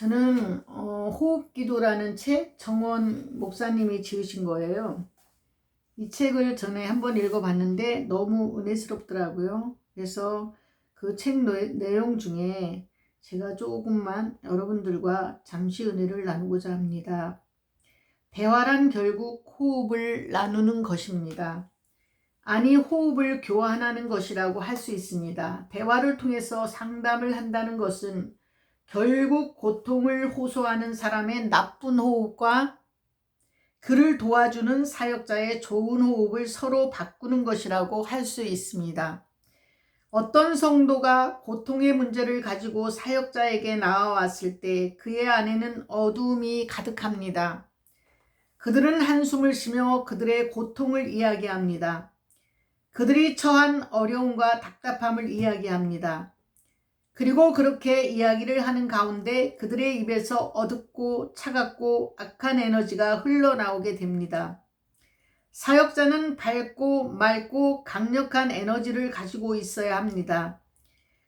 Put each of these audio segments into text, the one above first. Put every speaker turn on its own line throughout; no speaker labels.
저는 호흡기도라는 책 정원 목사님이 지으신 거예요. 이 책을 전에 한번 읽어봤는데 너무 은혜스럽더라고요. 그래서 그 책 내용 중에 제가 조금만 여러분들과 잠시 은혜를 나누고자 합니다. 대화란 결국 호흡을 나누는 것입니다. 아니, 호흡을 교환하는 것이라고 할 수 있습니다. 대화를 통해서 상담을 한다는 것은 결국 고통을 호소하는 사람의 나쁜 호흡과 그를 도와주는 사역자의 좋은 호흡을 서로 바꾸는 것이라고 할 수 있습니다. 어떤 성도가 고통의 문제를 가지고 사역자에게 나와왔을 때 그의 안에는 어두움이 가득합니다. 그들은 한숨을 쉬며 그들의 고통을 이야기합니다. 그들이 처한 어려움과 답답함을 이야기합니다. 그리고 그렇게 이야기를 하는 가운데 그들의 입에서 어둡고 차갑고 악한 에너지가 흘러나오게 됩니다. 사역자는 밝고 맑고 강력한 에너지를 가지고 있어야 합니다.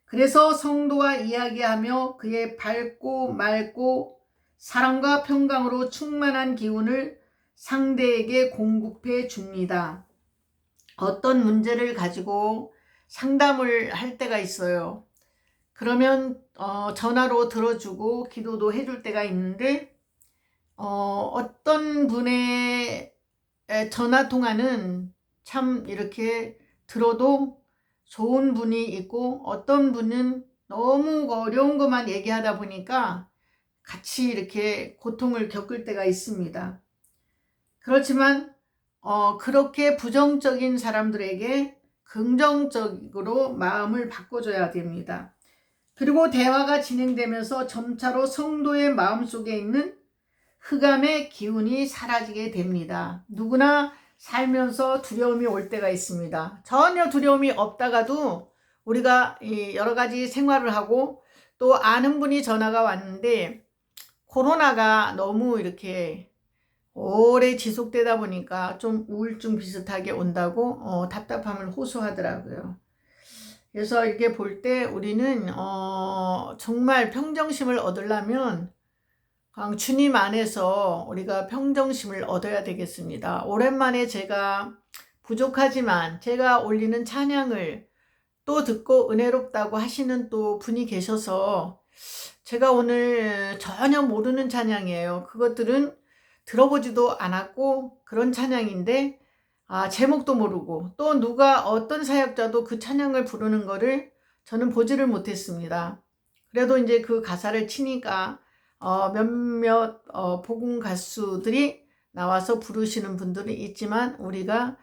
그래서 성도와 이야기하며 그의 밝고 맑고 사랑과 평강으로 충만한 기운을 상대에게 공급해 줍니다. 어떤 문제를 가지고 상담을 할 때가 있어요. 그러면 전화로 들어주고 기도도 해줄 때가 있는데 어떤 분의 전화 통화는 참 이렇게 들어도 좋은 분이 있고 어떤 분은 너무 어려운 것만 얘기하다 보니까 같이 이렇게 고통을 겪을 때가 있습니다. 그렇지만 그렇게 부정적인 사람들에게 긍정적으로 마음을 바꿔줘야 됩니다. 그리고 대화가 진행되면서 점차로 성도의 마음속에 있는 흑암의 기운이 사라지게 됩니다. 누구나 살면서 두려움이 올 때가 있습니다. 전혀 두려움이 없다가도 우리가 여러 가지 생활을 하고 또 아는 분이 전화가 왔는데 코로나가 너무 이렇게 오래 지속되다 보니까 좀 우울증 비슷하게 온다고 답답함을 호소하더라고요. 그래서 이렇게 볼 때 우리는 정말 평정심을 얻으려면 주님 안에서 우리가 평정심을 얻어야 되겠습니다. 오랜만에 제가 부족하지만 제가 올리는 찬양을 또 듣고 은혜롭다고 하시는 또 분이 계셔서 제가 오늘 전혀 모르는 찬양이에요. 그것들은 들어보지도 않았고 그런 찬양인데 제목도 모르고 또 누가 어떤 사역자도 그 찬양을 부르는 거를 저는 보지를 못했습니다. 그래도 이제 그 가사를 치니까 몇몇 복음 가수들이 나와서 부르시는 분들이 있지만 우리가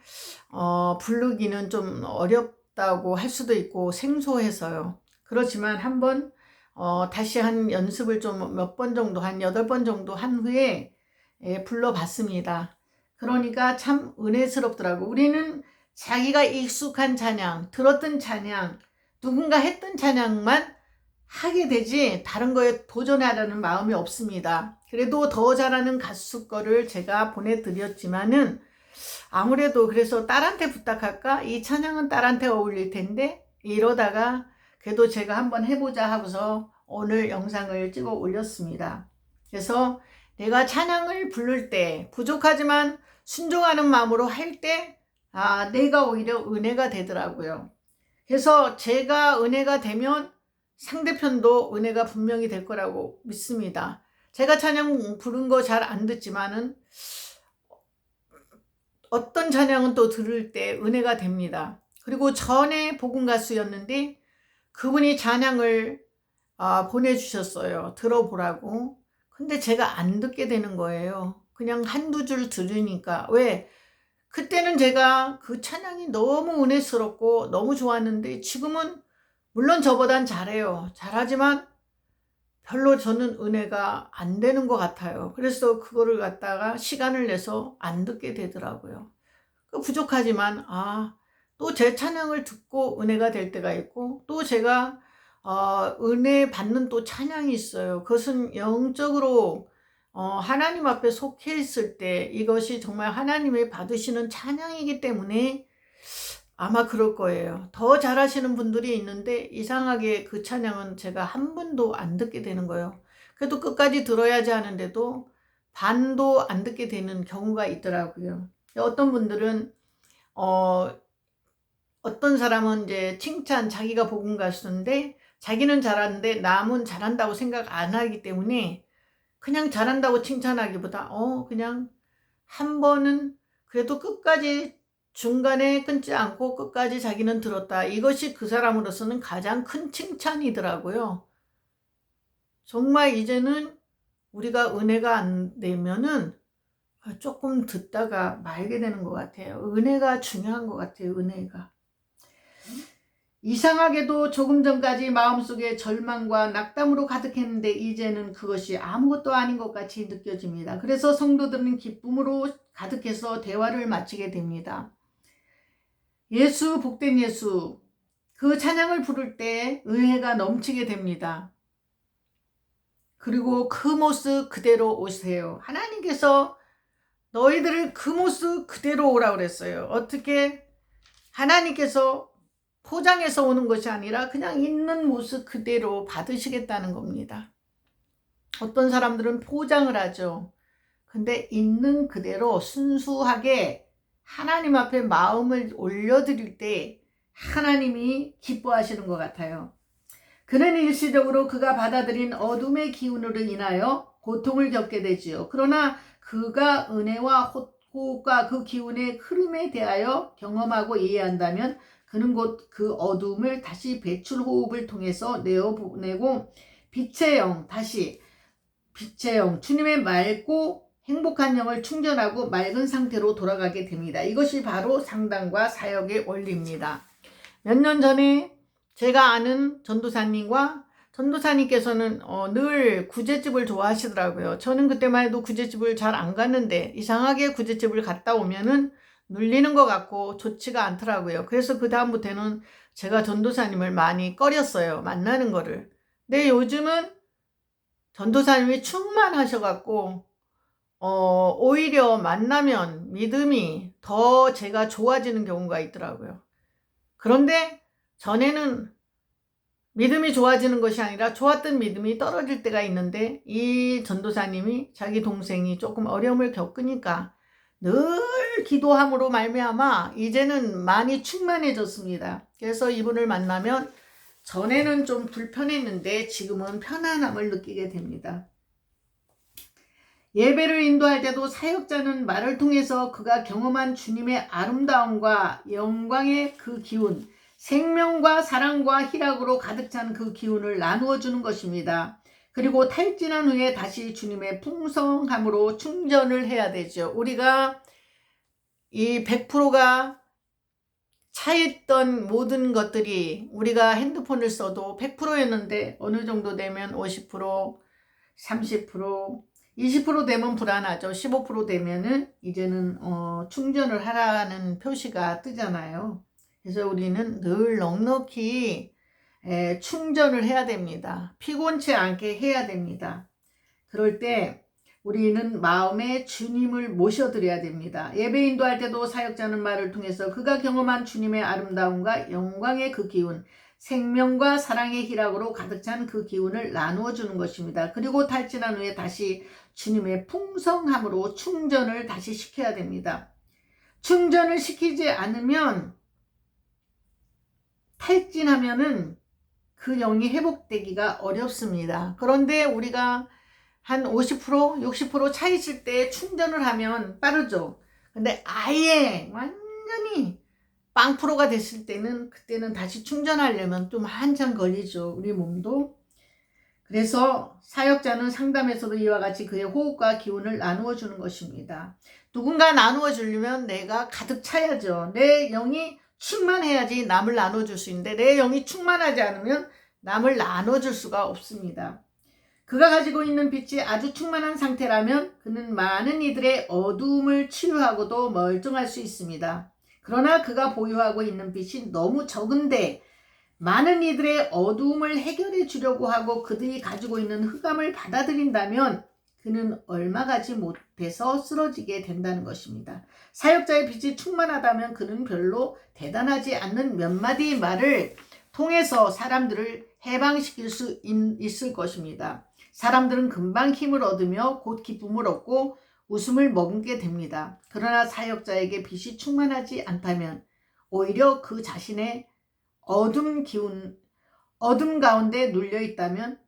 부르기는 좀 어렵다고 할 수도 있고 생소해서요. 그렇지만 한번 다시 한 연습을 좀 몇 번 정도 한 8번 정도 한 후에 불러봤습니다. 그러니까 참 은혜스럽더라고. 우리는 자기가 익숙한 찬양, 들었던 찬양, 누군가 했던 찬양만 하게 되지 다른 거에 도전하려는 마음이 없습니다. 그래도 더 잘하는 가수 거를 제가 보내드렸지만은 아무래도 그래서 딸한테 부탁할까? 이 찬양은 딸한테 어울릴 텐데 이러다가 그래도 제가 한번 해보자 하고서 오늘 영상을 찍어 올렸습니다. 그래서 내가 찬양을 부를 때 부족하지만 순종하는 마음으로 할 때 내가 오히려 은혜가 되더라고요. 그래서 제가 은혜가 되면 상대편도 은혜가 분명히 될 거라고 믿습니다. 제가 찬양 부른 거 잘 안 듣지만은 어떤 찬양은 또 들을 때 은혜가 됩니다. 그리고 전에 복음 가수였는데 그분이 찬양을 보내주셨어요. 들어보라고. 근데 제가 안 듣게 되는 거예요. 그냥 한두 줄 들으니까. 왜? 그때는 제가 그 찬양이 너무 은혜스럽고 너무 좋았는데 지금은 물론 저보단 잘해요. 잘하지만 별로 저는 은혜가 안 되는 것 같아요. 그래서 그거를 갖다가 시간을 내서 안 듣게 되더라고요. 부족하지만 또 제 찬양을 듣고 은혜가 될 때가 있고 또 제가 은혜 받는 또 찬양이 있어요. 그것은 영적으로 하나님 앞에 속해 있을 때 이것이 정말 하나님의 받으시는 찬양이기 때문에 아마 그럴 거예요. 더 잘하시는 분들이 있는데 이상하게 그 찬양은 제가 한 번도 안 듣게 되는 거예요. 그래도 끝까지 들어야지 하는데도 반도 안 듣게 되는 경우가 있더라고요. 어떤 분들은 어떤 사람은 이제 칭찬, 자기가 복음 가수인데 자기는 잘하는데 남은 잘한다고 생각 안 하기 때문에 그냥 잘한다고 칭찬하기보다 그냥 한 번은 그래도 끝까지 중간에 끊지 않고 끝까지 자기는 들었다. 이것이 그 사람으로서는 가장 큰 칭찬이더라고요. 정말 이제는 우리가 은혜가 안 되면은 조금 듣다가 말게 되는 것 같아요. 은혜가 중요한 것 같아요. 은혜가. 이상하게도 조금 전까지 마음속에 절망과 낙담으로 가득했는데 이제는 그것이 아무것도 아닌 것 같이 느껴집니다. 그래서 성도들은 기쁨으로 가득해서 대화를 마치게 됩니다. 예수, 복된 예수, 그 찬양을 부를 때 은혜가 넘치게 됩니다. 그리고 그 모습 그대로 오세요. 하나님께서 너희들을 그 모습 그대로 오라 그랬어요. 어떻게? 하나님께서 포장해서 오는 것이 아니라 그냥 있는 모습 그대로 받으시겠다는 겁니다. 어떤 사람들은 포장을 하죠. 근데 있는 그대로 순수하게 하나님 앞에 마음을 올려드릴 때 하나님이 기뻐하시는 것 같아요. 그는 일시적으로 그가 받아들인 어둠의 기운으로 인하여 고통을 겪게 되지요. 그러나 그가 은혜와 호흡과 그 기운의 흐름에 대하여 경험하고 이해한다면 그는 곧 그 어둠을 다시 배출 호흡을 통해서 내어보내고 빛의 영, 다시 빛의 영, 주님의 맑고 행복한 영을 충전하고 맑은 상태로 돌아가게 됩니다. 이것이 바로 상담과 사역의 원리입니다. 몇 년 전에 제가 아는 전도사님과 전도사님께서는 늘 구제집을 좋아하시더라고요. 저는 그때만 해도 구제집을 잘 안 갔는데 이상하게 구제집을 갔다 오면은 눌리는 것 같고 좋지가 않더라고요. 그래서 그 다음부터는 제가 전도사님을 많이 꺼렸어요. 만나는 거를. 근데 요즘은 전도사님이 충만하셔갖고 오히려 만나면 믿음이 더 제가 좋아지는 경우가 있더라고요. 그런데 전에는 믿음이 좋아지는 것이 아니라 좋았던 믿음이 떨어질 때가 있는데 이 전도사님이 자기 동생이 조금 어려움을 겪으니까 늘 기도함으로 말미암아 이제는 많이 충만해졌습니다. 그래서 이분을 만나면 전에는 좀 불편했는데 지금은 편안함을 느끼게 됩니다. 예배를 인도할 때도 사역자는 말을 통해서 그가 경험한 주님의 아름다움과 영광의 그 기운, 생명과 사랑과 희락으로 가득 찬 그 기운을 나누어 주는 것입니다. 그리고 탈진한 후에 다시 주님의 풍성함으로 충전을 해야 되죠. 우리가 이 100%가 차있던 모든 것들이 우리가 핸드폰을 써도 100%였는데 어느 정도 되면 50%, 30%, 20% 되면 불안하죠. 15% 되면은 이제는 충전을 하라는 표시가 뜨잖아요. 그래서 우리는 늘 넉넉히 충전을 해야 됩니다. 피곤치 않게 해야 됩니다. 그럴 때 우리는 마음에 주님을 모셔드려야 됩니다. 예배 인도할 때도 사역자는 말을 통해서 그가 경험한 주님의 아름다움과 영광의 그 기운, 생명과 사랑의 희락으로 가득 찬 그 기운을 나누어 주는 것입니다. 그리고 탈진한 후에 다시 주님의 풍성함으로 충전을 다시 시켜야 됩니다. 충전을 시키지 않으면 탈진하면은 그 영이 회복되기가 어렵습니다. 그런데 우리가 한 50%, 60% 차 있을 때 충전을 하면 빠르죠. 근데 아예 완전히 빵프로가 됐을 때는 그때는 다시 충전하려면 좀 한참 걸리죠. 우리 몸도. 그래서 사역자는 상담에서도 이와 같이 그의 호흡과 기운을 나누어 주는 것입니다. 누군가 나누어 주려면 내가 가득 차야죠. 내 영이 충만해야지 남을 나눠줄 수 있는데 내 영이 충만하지 않으면 남을 나눠줄 수가 없습니다. 그가 가지고 있는 빛이 아주 충만한 상태라면 그는 많은 이들의 어두움을 치유하고도 멀쩡할 수 있습니다. 그러나 그가 보유하고 있는 빛이 너무 적은데 많은 이들의 어두움을 해결해 주려고 하고 그들이 가지고 있는 흑암을 받아들인다면 그는 얼마 가지 못해서 쓰러지게 된다는 것입니다. 사역자의 빛이 충만하다면 그는 별로 대단하지 않는 몇 마디 말을 통해서 사람들을 해방시킬 수 있을 것입니다. 사람들은 금방 힘을 얻으며 곧 기쁨을 얻고 웃음을 머금게 됩니다. 그러나 사역자에게 빛이 충만하지 않다면 오히려 그 자신의 어둠 가운데 눌려 있다면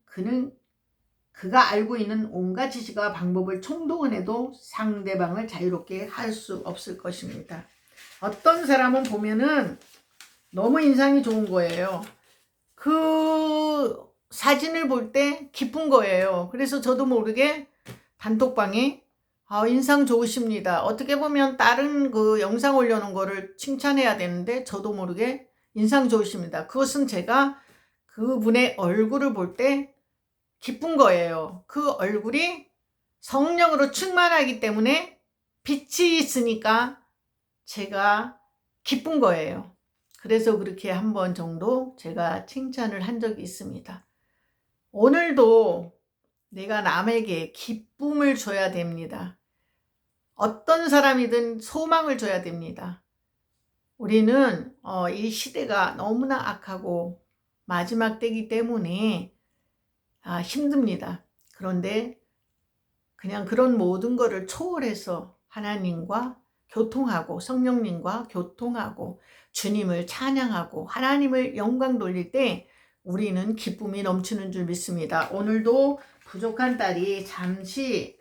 그가 알고 있는 온갖 지식과 방법을 총동원해도 상대방을 자유롭게 할 수 없을 것입니다. 어떤 사람은 보면은 너무 인상이 좋은 거예요. 그 사진을 볼 때 기쁜 거예요. 그래서 저도 모르게 단톡방에 인상 좋으십니다. 어떻게 보면 다른 그 영상 올려놓은 거를 칭찬해야 되는데 저도 모르게 인상 좋으십니다. 그것은 제가 그분의 얼굴을 볼 때 기쁜 거예요. 그 얼굴이 성령으로 충만하기 때문에 빛이 있으니까 제가 기쁜 거예요. 그래서 그렇게 한 번 정도 제가 칭찬을 한 적이 있습니다. 오늘도 내가 남에게 기쁨을 줘야 됩니다. 어떤 사람이든 소망을 줘야 됩니다. 우리는 이 시대가 너무나 악하고 마지막 때이기 때문에 힘듭니다. 그런데 그냥 그런 모든 것을 초월해서 하나님과 교통하고 성령님과 교통하고 주님을 찬양하고 하나님을 영광 돌릴 때 우리는 기쁨이 넘치는 줄 믿습니다. 오늘도 부족한 딸이 잠시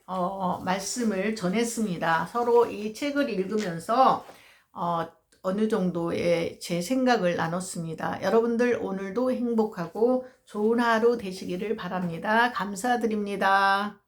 말씀을 전했습니다. 서로 이 책을 읽으면서 어느 정도의 제 생각을 나눴습니다. 여러분들 오늘도 행복하고 좋은 하루 되시기를 바랍니다. 감사드립니다.